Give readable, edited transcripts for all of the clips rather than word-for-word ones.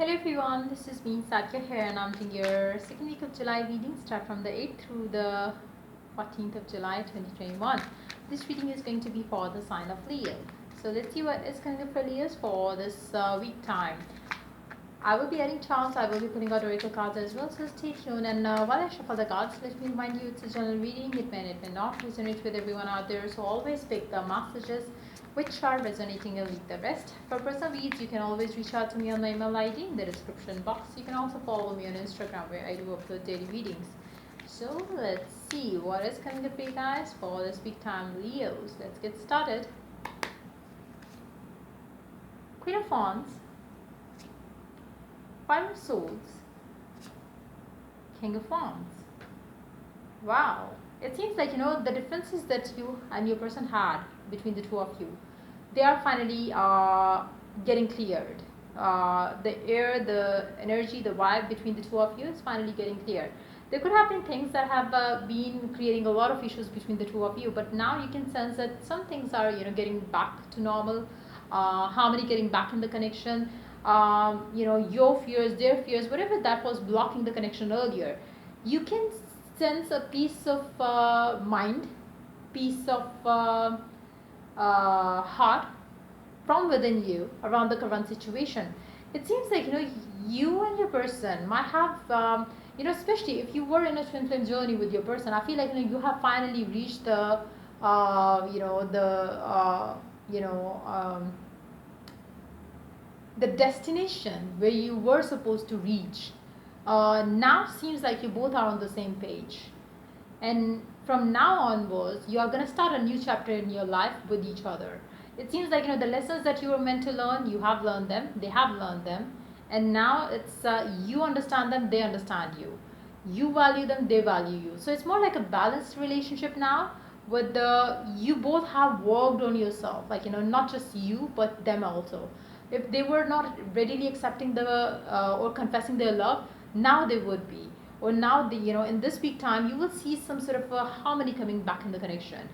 Hello everyone, this is me Satya here and I'm doing your second week of July reading, start from the 8th through the 14th of July 2021. This reading is going to be for the sign of Leo. So let's see what is coming up for Leos for this week time. I will be adding charms, I will be putting out oracle cards as well, so stay tuned. And while I shuffle the cards, let me remind you it's a general reading, it may not resonate with everyone out there, so always pick the messages which are resonating and leave the rest. For personal reads, you can always reach out to me on my email ID in the description box. You can also follow me on Instagram where I do upload daily readings. So let's see what is coming up for you guys for this big time Leos. Let's get started. Queen of Wands, Five of Swords, King of Wands. Wow. It seems like, the differences that you and your person had between the two of you, they are finally getting cleared. The air, the energy, the vibe between the two of you is finally getting cleared. There could have been things that have been creating a lot of issues between the two of you, but now you can sense that some things are, getting back to normal, harmony getting back in the connection. Your fears, their fears, whatever that was blocking the connection earlier, you can sense a peace of mind, peace of heart from within you around the current situation. It seems like you and your person might have especially if you were in a twin flame journey with your person, I feel like you have finally reached the the destination where you were supposed to reach. Now seems like you both are on the same page, and from now onwards you are going to start a new chapter in your life with each other. It seems like the lessons that you were meant to learn, you have learned them, they have learned them, and now it's you understand them, they understand you, you value them, they value you. So it's more like a balanced relationship now, with the you both have worked on yourself, like not just you but them also. If they were not readily accepting the or confessing their love, now they would be. Or now the in this week time you will see some sort of a harmony coming back in the connection,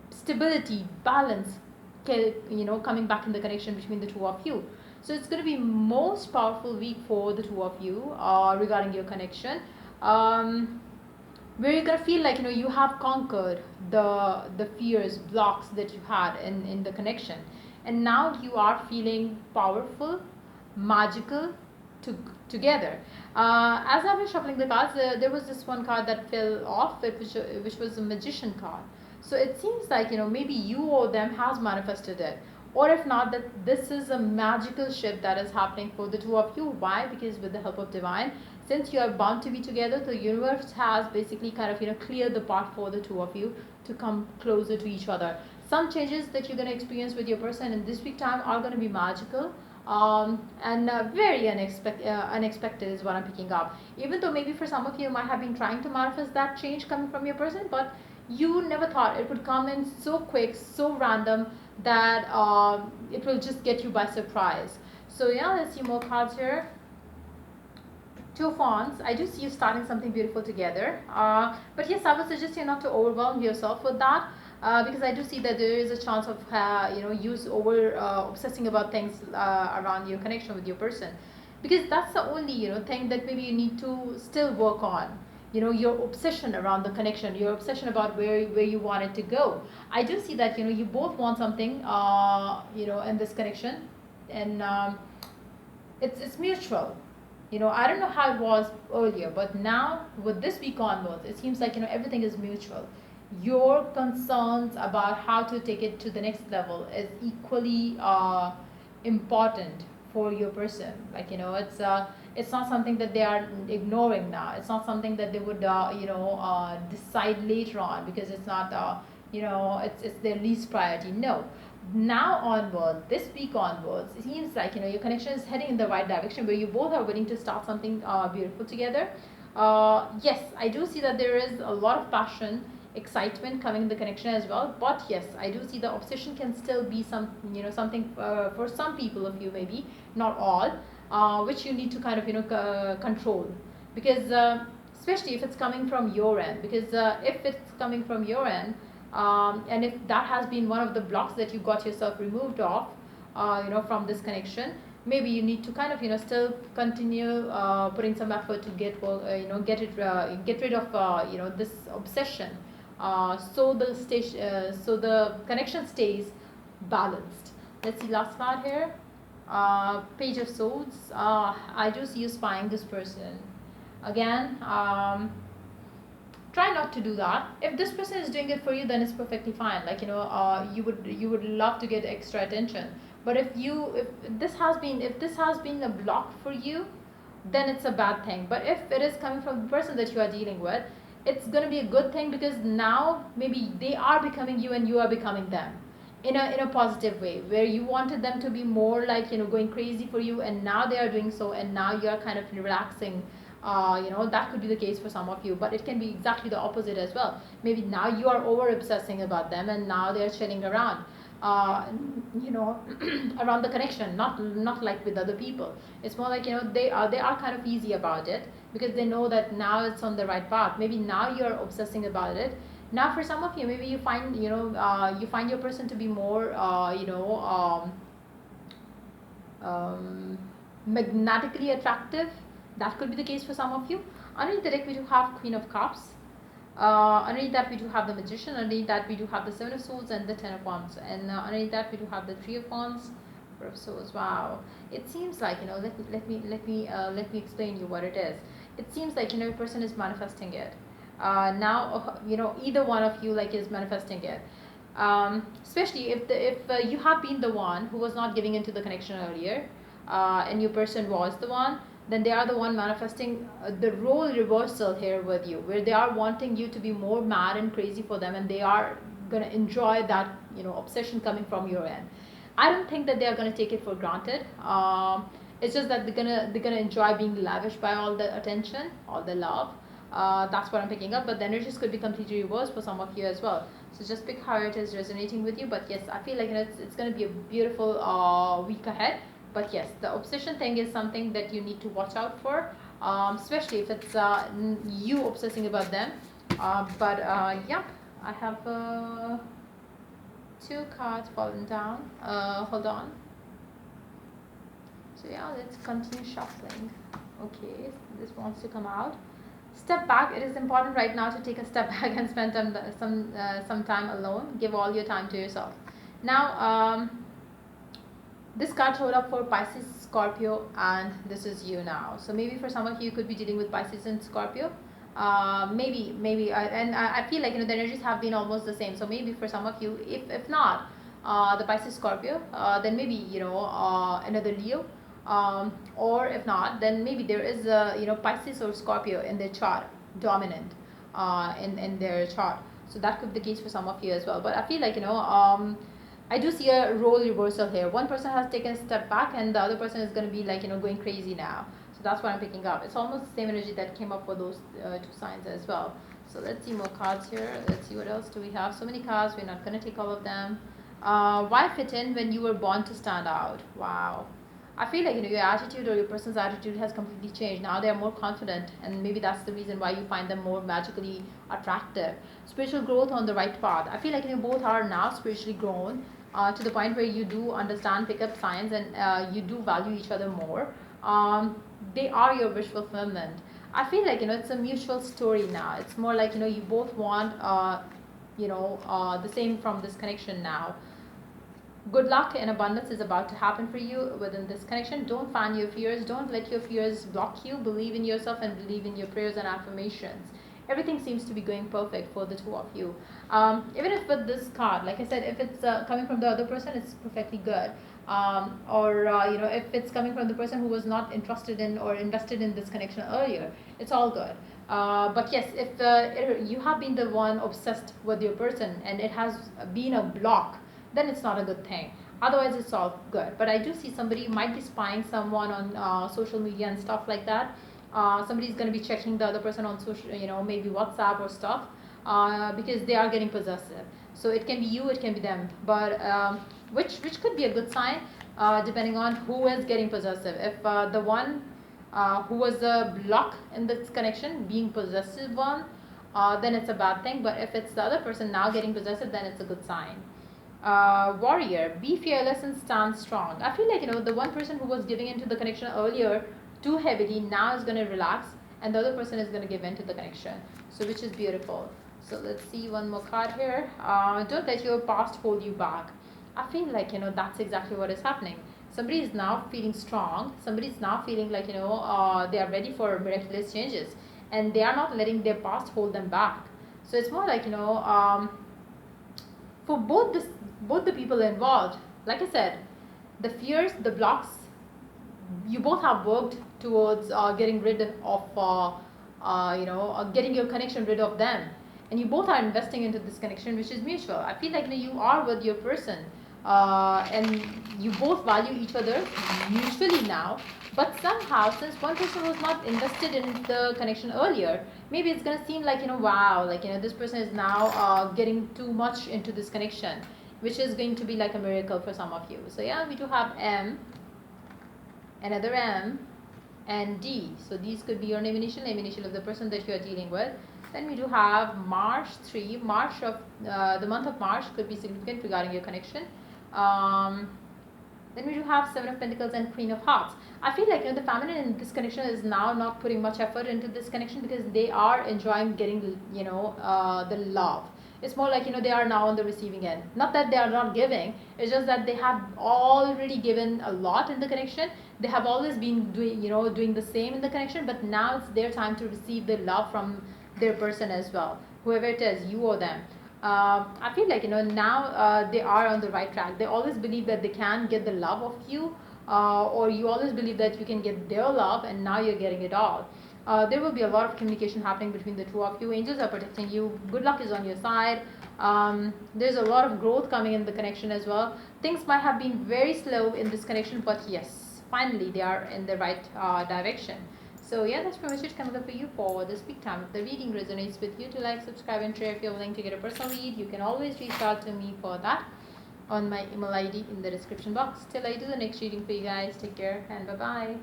stability, balance, coming back in the connection between the two of you. So it's going to be most powerful week for the two of you regarding your connection, where you're going to feel like you have conquered the fears, blocks that you had in the connection, and now you are feeling powerful, magical together. As I was shuffling the cards, there was this one card that fell off, which was a magician card. So it seems like maybe you or them has manifested it, or if not, that this is a magical shift that is happening for the two of you. Why? Because with the help of divine, since you are bound to be together, the universe has basically kind of cleared the path for the two of you to come closer to each other. Some changes that you're going to experience with your person in this week time are going to be magical, and very unexpected is what I'm picking up. Even though maybe for some of you might have been trying to manifest that change coming from your person, but you never thought it would come in so quick, so random, that it will just get you by surprise. So yeah, let's see more cards here. Two of Wands. I do see you starting something beautiful together, but yes, I would suggest you not to overwhelm yourself with that, because I do see that there is a chance of you over obsessing about things around your connection with your person, because that's the only thing that maybe you need to still work on. Your obsession around the connection, your obsession about where you want it to go. I do see that you both want something in this connection, and it's mutual. I don't know how it was earlier, but now with this week onwards, it seems like everything is mutual. Your concerns about how to take it to the next level is equally important for your person. Like it's not something that they are ignoring now. It's not something that they would decide later on, because it's not it's their least priority. No, now onwards, this week onwards, it seems like your connection is heading in the right direction, where you both are willing to start something beautiful together. Yes, I do see that there is a lot of passion, excitement coming in the connection as well. But yes, I do see the obsession can still be something for some people of you, maybe not all, which you need to kind of control, because especially if it's coming from your end, because if it's coming from your end, and if that has been one of the blocks that you got yourself removed off from this connection, maybe you need to kind of still continue putting some effort to get get rid of this obsession, so the connection stays balanced. Let's see last card here. Page of Swords. I do see you spying this person again. Try not to do that. If this person is doing it for you, then it's perfectly fine. Like you would love to get extra attention. But if this has been a block for you, then it's a bad thing. But if it is coming from the person that you are dealing with, it's going to be a good thing, because now maybe they are becoming you and you are becoming them in a positive way, where you wanted them to be more like going crazy for you, and now they are doing so, and now you are kind of relaxing. That could be the case for some of you, but it can be exactly the opposite as well. Maybe now you are over obsessing about them, and now they are chilling around, uh, around the connection, not like with other people. It's more like they are kind of easy about it, because they know that now it's on the right path. Maybe now you're obsessing about it. Now for some of you, maybe you find you find your person to be more magnetically attractive. That could be the case for some of you. Underneath the deck we do have Queen of Cups. Underneath that we do have the Magician. Underneath that we do have the Seven of Swords and the Ten of Wands. And underneath that we do have the Three of Wands, Four of Swords. Wow, it seems like let me explain you what it is. It seems like your person is manifesting it. Now either one of you is manifesting it. Especially if you have been the one who was not giving into the connection earlier, and your person was the one, then they are the one manifesting the role reversal here with you, where they are wanting you to be more mad and crazy for them, and they are gonna enjoy that obsession coming from your end. I don't think that they are gonna take it for granted. It's just that they're gonna enjoy being lavished by all the attention, all the love. That's what I'm picking up, but the energies could be completely reversed for some of you as well. So just pick how it is resonating with you. But yes, I feel like it's going to be a beautiful week ahead. But yes, the obsession thing is something that you need to watch out for, especially if it's you obsessing about them. Yeah, I have two cards fallen down. Hold on. So yeah, let's continue shuffling. Okay, this wants to come out. Step back. It is important right now to take a step back and spend some time alone. Give all your time to yourself. Now, this card showed up for Pisces, Scorpio, and this is you now. So maybe for some of you could be dealing with Pisces and Scorpio. Maybe, and I feel like the energies have been almost the same. So maybe for some of you, if not the Pisces, Scorpio, then maybe another Leo. Or if not, then maybe there is a Pisces or Scorpio in their chart dominant in their chart. So that could be the case for some of you as well. But I feel like I do see a role reversal here. One person has taken a step back, and the other person is going to be going crazy now. So that's what I'm picking up. It's almost the same energy that came up for those two signs as well. So let's see more cards here. Let's see what else do we have. So many cards. We're not going to take all of them. Why fit in when you were born to stand out? Wow. I feel like your attitude or your person's attitude has completely changed. Now they are more confident, and maybe that's the reason why you find them more magically attractive. Spiritual growth on the right path. I feel like both are now spiritually grown to the point where you do understand, pick up signs, and you do value each other more. They are your wish fulfillment. I feel like it's a mutual story now. It's more like you both want the same from this connection now. Good luck and abundance is about to happen for you within this connection. Don't fan your fears. Don't let your fears block you. Believe in yourself and believe in your prayers and affirmations. Everything seems to be going perfect for the two of you. Even if with this card, like I said, if it's coming from the other person, it's perfectly good. If it's coming from the person who was not interested in or invested in this connection earlier, it's all good. But yes, if you have been the one obsessed with your person and it has been a block, then it's not a good thing. Otherwise, it's all good. But I do see somebody might be spying someone on social media and stuff like that. Somebody's going to be checking the other person on social, maybe WhatsApp or stuff, because they are getting possessive. So it can be you, it can be them. But which could be a good sign, depending on who is getting possessive. If the one who was a block in this connection being possessive one, then it's a bad thing. But if it's the other person now getting possessive, then it's a good sign. Warrior, be fearless and stand strong. I feel like, the one person who was giving into the connection earlier too heavily now is going to relax, and the other person is going to give into the connection. So, which is beautiful. So, let's see one more card here. Don't let your past hold you back. I feel like, that's exactly what is happening. Somebody is now feeling strong. Somebody is now feeling like, they are ready for miraculous changes, and they are not letting their past hold them back. So, it's more like, for both the people involved, like I said, the fears, the blocks, you both have worked towards getting rid of getting your connection rid of them, and you both are investing into this connection, which is mutual. I feel like, you are with your person, and you both value each other mutually now. But somehow, since one person was not invested in the connection earlier, maybe it's gonna seem like, wow, like, this person is now getting too much into this connection, which is going to be like a miracle for some of you. So yeah, we do have M, another M, and D. So these could be your name initial of the person that you are dealing with. Then we do have March 3. March of the month of March could be significant regarding your connection. Then we do have Seven of Pentacles and Queen of Hearts. I feel like, the feminine in this connection is now not putting much effort into this connection because they are enjoying getting, the love. It's more like, they are now on the receiving end. Not that they are not giving, it's just that they have already given a lot in the connection. They have always been doing the same in the connection, but now it's their time to receive the love from their person as well, whoever it is, you or them. I feel like, now they are on the right track. They always believe that they can get the love of you, or you always believe that you can get their love, and now you're getting it all. There will be a lot of communication happening between the two of you. Angels are protecting you. Good luck is on your side. There's a lot of growth coming in the connection as well. Things might have been very slow in this connection, but yes, finally they are in the right direction. So yeah, that's pretty much it coming up for you for this week time. If the reading resonates with you, to like, subscribe, and share. If you're willing to get a personal read, you can always reach out to me for that on my email ID in the description box. Till I do the next reading for you guys, take care and bye bye.